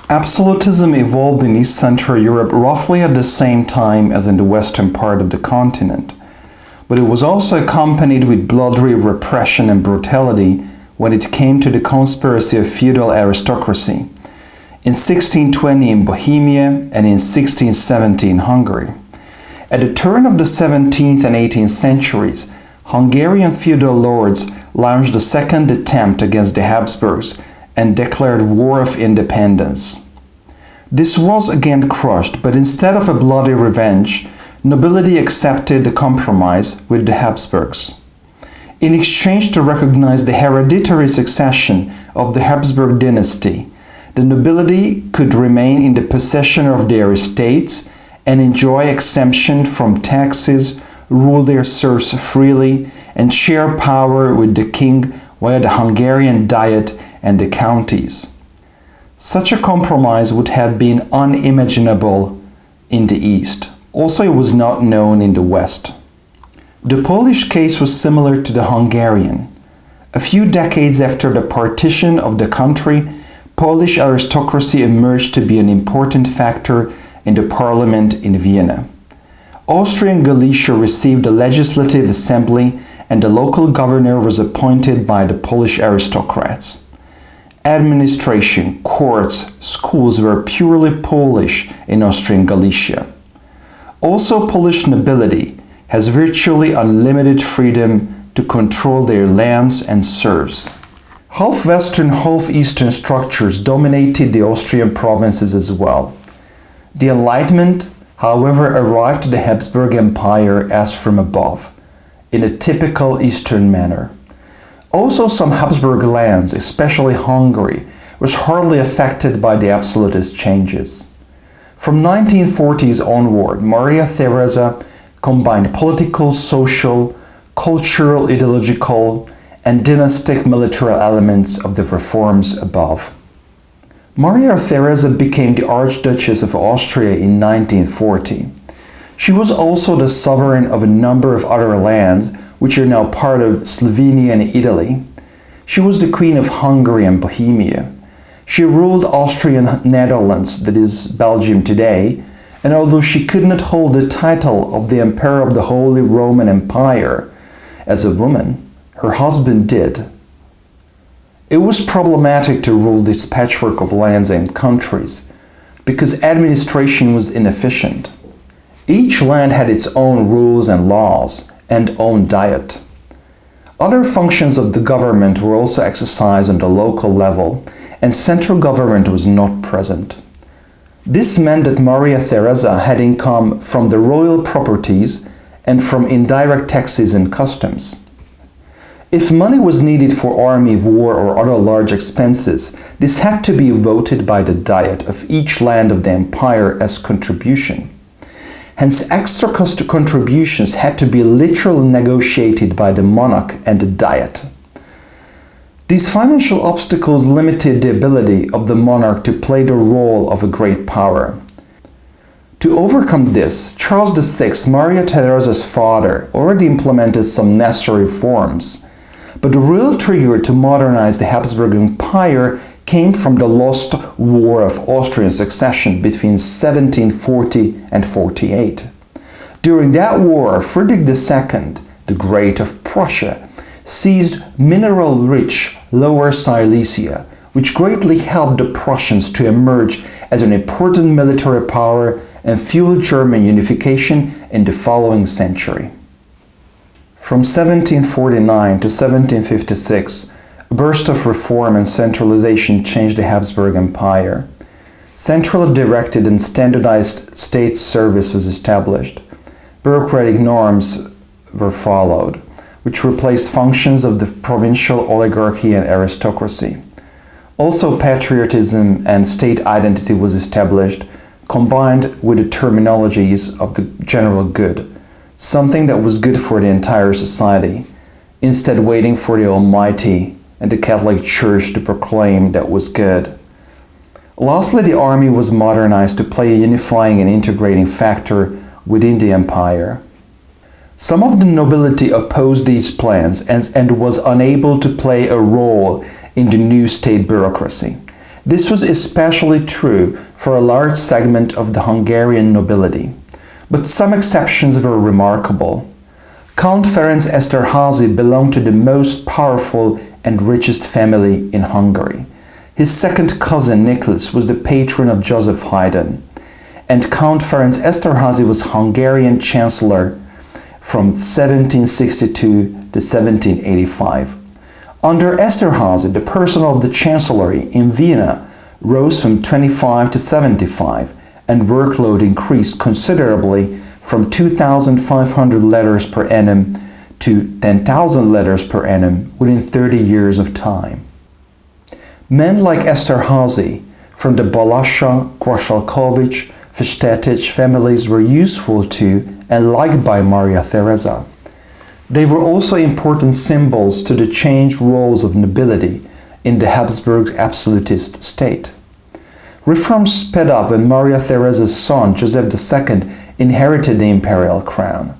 Absolutism evolved in East Central Europe roughly at the same time as in the western part of the continent, but it was also accompanied with bloody repression and brutality when it came to the conspiracy of feudal aristocracy, in 1620 in Bohemia and in 1670 in Hungary. At the turn of the 17th and 18th centuries, Hungarian feudal lords launched a second attempt against the Habsburgs and declared war of independence. This was again crushed, but instead of a bloody revenge, nobility accepted the compromise with the Habsburgs. In exchange to recognize the hereditary succession of the Habsburg dynasty, the nobility could remain in the possession of their estates and enjoy exemption from taxes, rule their serfs freely, and share power with the king via the Hungarian Diet and the counties. Such a compromise would have been unimaginable in the East. Also, it was not known in the West. The Polish case was similar to the Hungarian. A few decades after the partition of the country, Polish aristocracy emerged to be an important factor in the parliament in Vienna. Austrian Galicia received a legislative assembly and the local governor was appointed by the Polish aristocrats. Administration, courts, schools were purely Polish in Austrian Galicia. Also, Polish nobility has virtually unlimited freedom to control their lands and serfs. Half Western, half Eastern structures dominated the Austrian provinces as well. The Enlightenment, however, arrived to the Habsburg Empire as from above, in a typical Eastern manner. Also, some Habsburg lands, especially Hungary, was hardly affected by the absolutist changes. From 1940s onward, Maria Theresa combined political, social, cultural, ideological, and dynastic military elements of the reforms above. Maria Theresa became the Archduchess of Austria in 1940. She was also the sovereign of a number of other lands, which are now part of Slovenia and Italy. She was the Queen of Hungary and Bohemia. She ruled Austrian Netherlands, that is Belgium today, and although she could not hold the title of the Emperor of the Holy Roman Empire as a woman, her husband did. It was problematic to rule this patchwork of lands and countries because administration was inefficient. Each land had its own rules and laws and own diet. Other functions of the government were also exercised on the local level, and central government was not present. This meant that Maria Theresa had income from the royal properties and from indirect taxes and customs. If money was needed for army, war, or other large expenses, this had to be voted by the Diet of each land of the empire as contribution. Hence, extra contributions had to be literally negotiated by the monarch and the Diet. These financial obstacles limited the ability of the monarch to play the role of a great power. To overcome this, Charles VI, Maria Theresa's father, already implemented some necessary reforms. But the real trigger to modernize the Habsburg Empire came from the lost War of Austrian Succession between 1740 and 48. During that war, Frederick II, the Great of Prussia, seized mineral-rich Lower Silesia, which greatly helped the Prussians to emerge as an important military power and fueled German unification in the following century. From 1749 to 1756, a burst of reform and centralization changed the Habsburg Empire. Centrally directed and standardized state service was established. Bureaucratic norms were followed, which replaced functions of the provincial oligarchy and aristocracy. Also, patriotism and state identity was established, combined with the terminologies of the general good, something that was good for the entire society, instead waiting for the Almighty and the Catholic Church to proclaim that was good. Lastly, the army was modernized to play a unifying and integrating factor within the empire. Some of the nobility opposed these plans and was unable to play a role in the new state bureaucracy. This was especially true for a large segment of the Hungarian nobility, but some exceptions were remarkable. Count Ferenc Esterházy belonged to the most powerful and richest family in Hungary. His second cousin Nicholas was the patron of Joseph Haydn, and Count Ferenc Esterházy was Hungarian Chancellor from 1762 to 1785. Under Esterházy, the personnel of the Chancellery in Vienna rose from 25 to 75, and workload increased considerably from 2,500 letters per annum to 10,000 letters per annum within 30 years of time. Men like Esterházy from the Balasza, Graszalkovich, Festetics families were useful to and liked by Maria Theresa. They were also important symbols to the changed roles of nobility in the Habsburg absolutist state. Reforms sped up when Maria Theresa's son, Joseph II, inherited the imperial crown.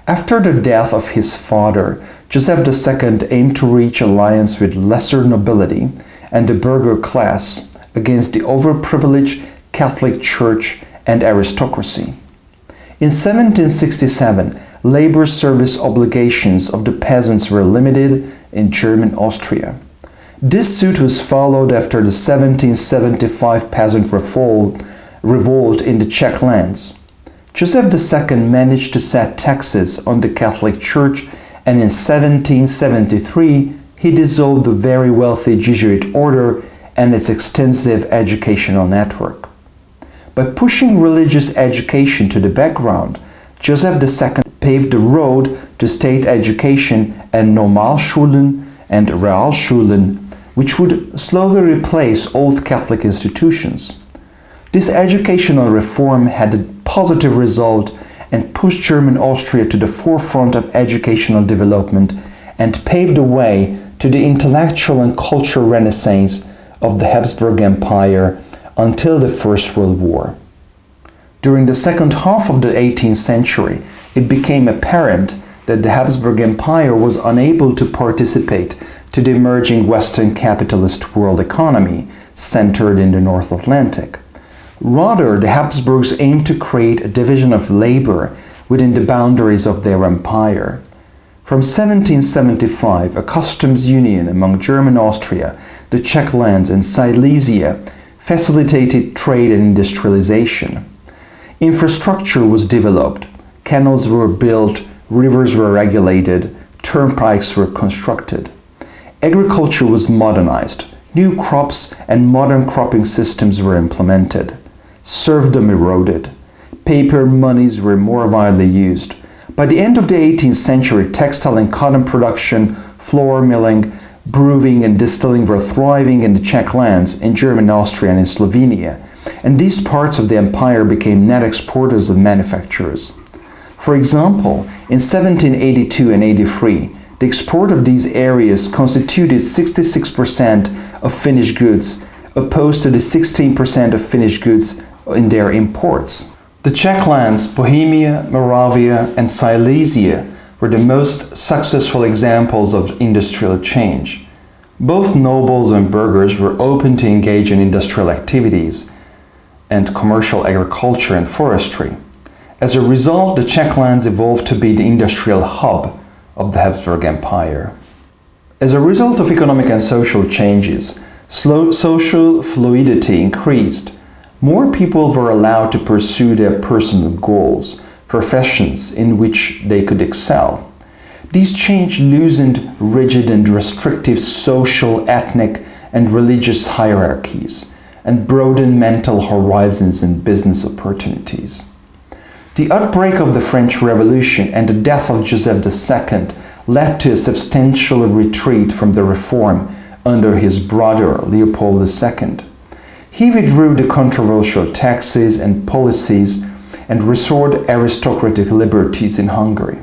After the death of his father, Joseph II aimed to reach alliance with lesser nobility and the burgher class against the overprivileged Catholic Church and aristocracy. In 1767, labor service obligations of the peasants were limited in German Austria. This suit was followed after the 1775 peasant revolt in the Czech Lands. Joseph II managed to set taxes on the Catholic Church, and in 1773 he dissolved the very wealthy Jesuit order and its extensive educational network. By pushing religious education to the background, Joseph II paved the road to state education and Normalschulen and Realschulen, which would slowly replace old Catholic institutions. This educational reform had a positive result and pushed German Austria to the forefront of educational development and paved the way to the intellectual and cultural renaissance of the Habsburg Empire until the First World War. During the second half of the 18th century, it became apparent that the Habsburg Empire was unable to participate to the emerging Western capitalist world economy centered in the North Atlantic. Rather, the Habsburgs aimed to create a division of labor within the boundaries of their empire. From 1775, a customs union among German Austria, the Czech Lands and Silesia facilitated trade and industrialization. Infrastructure was developed, canals were built, rivers were regulated, turnpikes were constructed. Agriculture was modernized, new crops and modern cropping systems were implemented. Serfdom eroded. Paper monies were more widely used. By the end of the 18th century, textile and cotton production, flour milling, brewing and distilling were thriving in the Czech Lands, in German Austria and in Slovenia, and these parts of the empire became net exporters of manufactures. For example, in 1782 and 83, the export of these areas constituted 66% of finished goods, opposed to the 16% of finished goods in their imports. The Czech Lands, Bohemia, Moravia, and Silesia were the most successful examples of industrial change. Both nobles and burghers were open to engage in industrial activities and commercial agriculture and forestry. As a result, the Czech Lands evolved to be the industrial hub of the Habsburg Empire. As a result of economic and social changes, social fluidity increased. More people were allowed to pursue their personal goals, professions in which they could excel. These changes loosened rigid and restrictive social, ethnic, and religious hierarchies, and broadened mental horizons and business opportunities. The outbreak of the French Revolution and the death of Joseph II led to a substantial retreat from the reform under his brother Leopold II. He withdrew the controversial taxes and policies and restored aristocratic liberties in Hungary.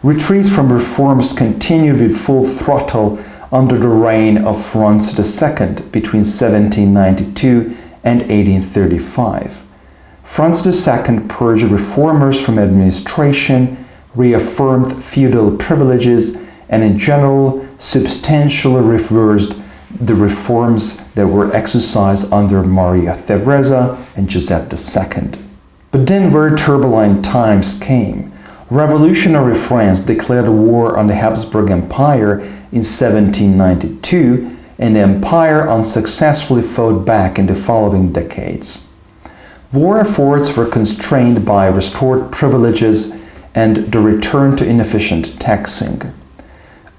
Retreat from reforms continued with full throttle under the reign of Franz II between 1792 and 1835. Franz II purged reformers from administration, reaffirmed feudal privileges, and in general substantially reversed the reforms that were exercised under Maria Theresa and Joseph II. But then very turbulent times came. Revolutionary France declared war on the Habsburg Empire in 1792, and the empire unsuccessfully fought back in the following decades. War efforts were constrained by restored privileges and the return to inefficient taxing.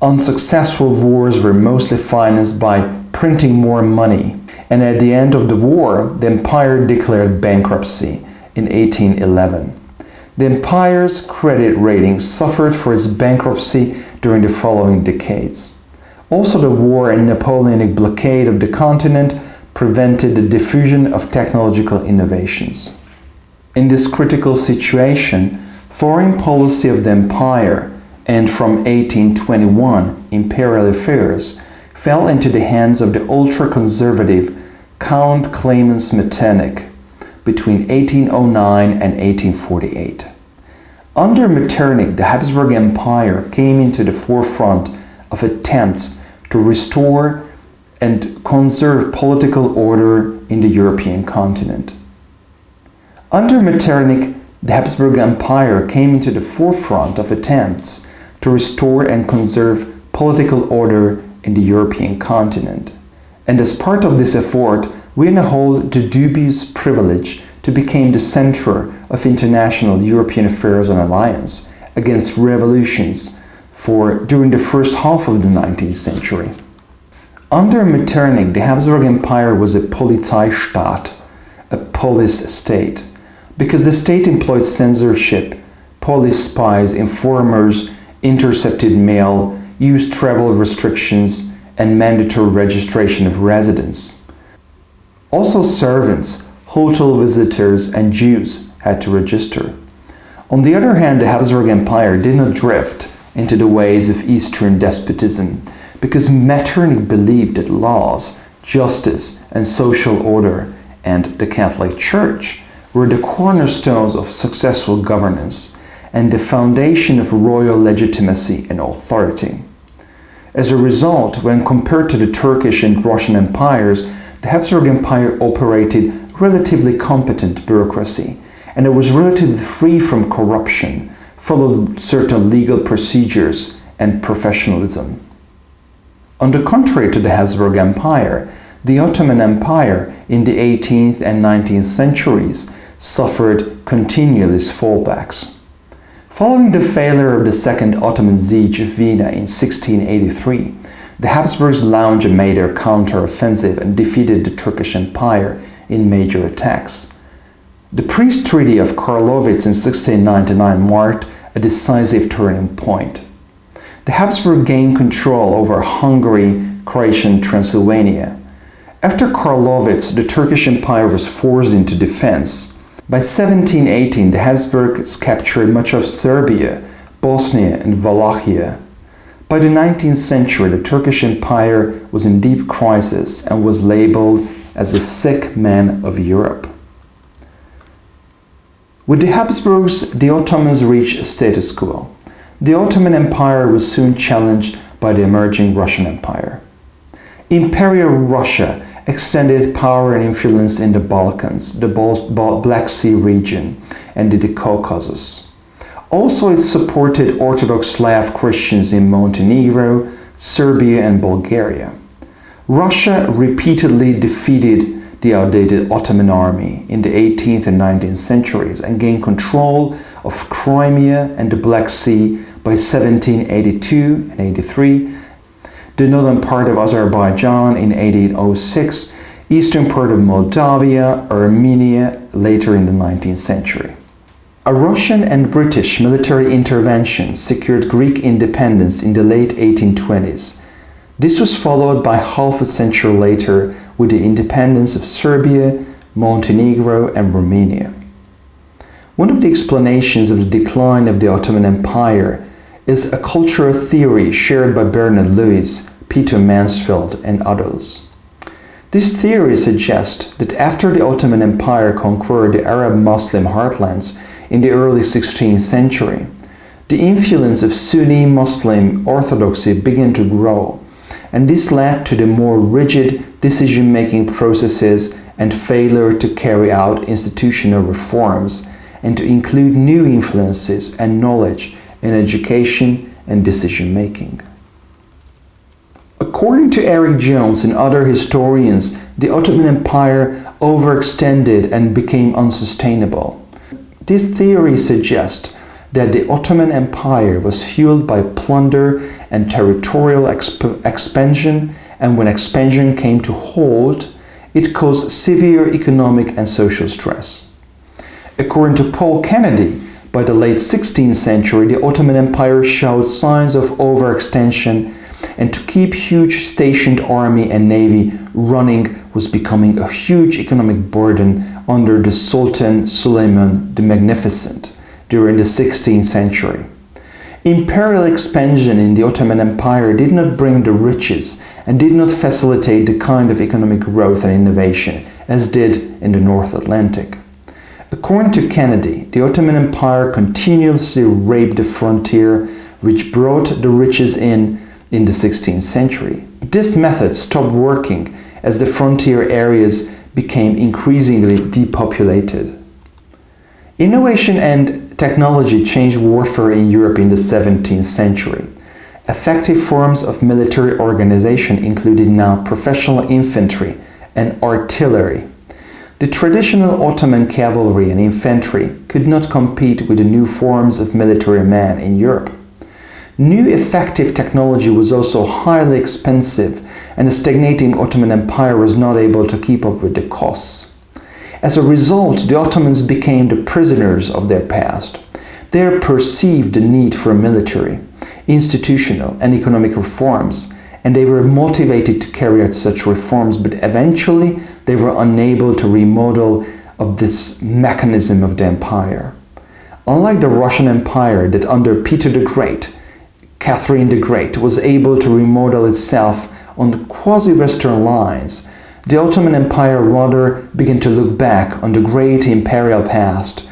Unsuccessful wars were mostly financed by printing more money, and at the end of the war, the empire declared bankruptcy in 1811. The empire's credit rating suffered for its bankruptcy during the following decades. Also, the war and Napoleonic blockade of the continent prevented the diffusion of technological innovations. In this critical situation, foreign policy of the empire and from 1821 imperial affairs fell into the hands of the ultra-conservative Count Clemens Metternich between 1809 and 1848. Under Metternich, the Habsburg Empire came into the forefront of attempts to restore and conserve political order in the European continent. Under Metternich, the Habsburg Empire came into the forefront of attempts to restore and conserve political order in the European continent. And as part of this effort, we now hold the dubious privilege to become the center of international European affairs and alliance against revolutions during the first half of the 19th century. Under Metternich, the Habsburg Empire was a Polizeistaat, a police state, because the state employed censorship, police spies, informers, intercepted mail, used travel restrictions, and mandatory registration of residence. Also, servants, hotel visitors, and Jews had to register. On the other hand, the Habsburg Empire did not drift into the ways of Eastern despotism, because Metternich believed that laws, justice, and social order, and the Catholic Church were the cornerstones of successful governance and the foundation of royal legitimacy and authority. As a result, when compared to the Turkish and Russian empires, the Habsburg Empire operated relatively competent bureaucracy, and it was relatively free from corruption, followed certain legal procedures and professionalism. On the contrary to the Habsburg Empire, the Ottoman Empire in the 18th and 19th centuries suffered continuous fallbacks. Following the failure of the Second Ottoman siege of Vienna in 1683, the Habsburgs launched a major counter-offensive and defeated the Turkish Empire in major attacks. The Peace Treaty of Karlowitz in 1699 marked a decisive turning point. The Habsburg gained control over Hungary, Croatia, and Transylvania. After Karlowitz, the Turkish Empire was forced into defense. By 1718, the Habsburgs captured much of Serbia, Bosnia, and Wallachia. By the 19th century, the Turkish Empire was in deep crisis and was labeled as the sick man of Europe. With the Habsburgs, the Ottomans reached status quo. The Ottoman Empire was soon challenged by the emerging Russian Empire. Imperial Russia extended power and influence in the Balkans, the Black Sea region, and the Caucasus. Also, it supported Orthodox Slav Christians in Montenegro, Serbia, and Bulgaria. Russia repeatedly defeated the outdated Ottoman army in the 18th and 19th centuries and gained control of Crimea and the Black Sea by 1782 and 83, the northern part of Azerbaijan in 1806, eastern part of Moldavia, Armenia later in the 19th century. A Russian and British military intervention secured Greek independence in the late 1820s. This was followed by half a century later with the independence of Serbia, Montenegro, and Romania. One of the explanations of the decline of the Ottoman Empire is a cultural theory shared by Bernard Lewis, Peter Mansfield, and others. This theory suggests that after the Ottoman Empire conquered the Arab Muslim heartlands in the early 16th century, the influence of Sunni Muslim orthodoxy began to grow, and this led to the more rigid decision-making processes and failure to carry out institutional reforms and to include new influences and knowledge in education and decision-making. According to Eric Jones and other historians, the Ottoman Empire overextended and became unsustainable. This theory suggests that the Ottoman Empire was fueled by plunder and territorial expansion, and when expansion came to halt, it caused severe economic and social stress. According to Paul Kennedy, by the late 16th century, the Ottoman Empire showed signs of overextension, and to keep huge stationed army and navy running was becoming a huge economic burden under the Sultan Suleiman the Magnificent during the 16th century. Imperial expansion in the Ottoman Empire did not bring the riches and did not facilitate the kind of economic growth and innovation as did in the North Atlantic. According to Kennedy, the Ottoman Empire continuously raped the frontier, which brought the riches in the 16th century. This method stopped working as the frontier areas became increasingly depopulated. Innovation and technology changed warfare in Europe in the 17th century. Effective forms of military organization included now professional infantry and artillery. The traditional Ottoman cavalry and infantry could not compete with the new forms of military man in Europe. New effective technology was also highly expensive, and the stagnating Ottoman Empire was not able to keep up with the costs. As a result, the Ottomans became the prisoners of their past. They perceived the need for military, institutional, and economic reforms, and they were motivated to carry out such reforms, but eventually they were unable to remodel of this mechanism of the empire. Unlike the Russian Empire that under Peter the Great, Catherine the Great was able to remodel itself on quasi-Western lines, the Ottoman Empire rather began to look back on the great imperial past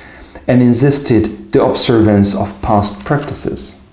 and insisted the observance of past practices.